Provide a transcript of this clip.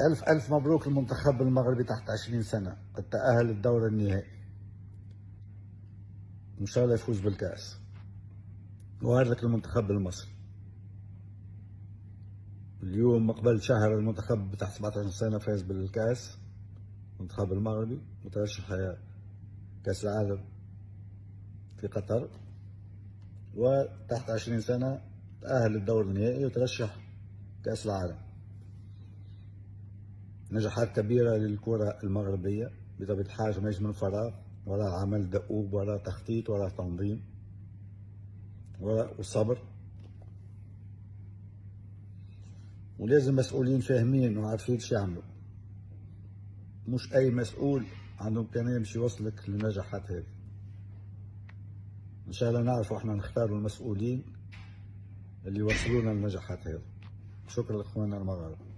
ألف مبروك المنتخب المغربي تحت 20 سنة، قد تأهل الدور النهائي، إن شاء الله يفوز بالكأس. وهارد لك المنتخب المصري. اليوم قبل شهر المنتخب تحت 17 سنة فاز بالكأس، المنتخب المغربي مترشح كأس العالم في قطر، وتحت 20 سنة تأهل للدور النهائي وترشح كأس العالم. نجاحات كبيرة للكرة المغربية بطبيعة الحال، ما من فراغ، وراء عمل دؤوب، وراء تخطيط، وراء تنظيم، وراء صبر. ولازم مسؤولين فاهمين وعارفين شو يعملوا، مش أي مسؤول عنده إمكانية باش يوصلك للنجاحات هذه. إن شاء الله نعرفوا إحنا نختاروا المسؤولين اللي يوصلونا للنجاحات هذه. شكرا لإخواننا المغاربة.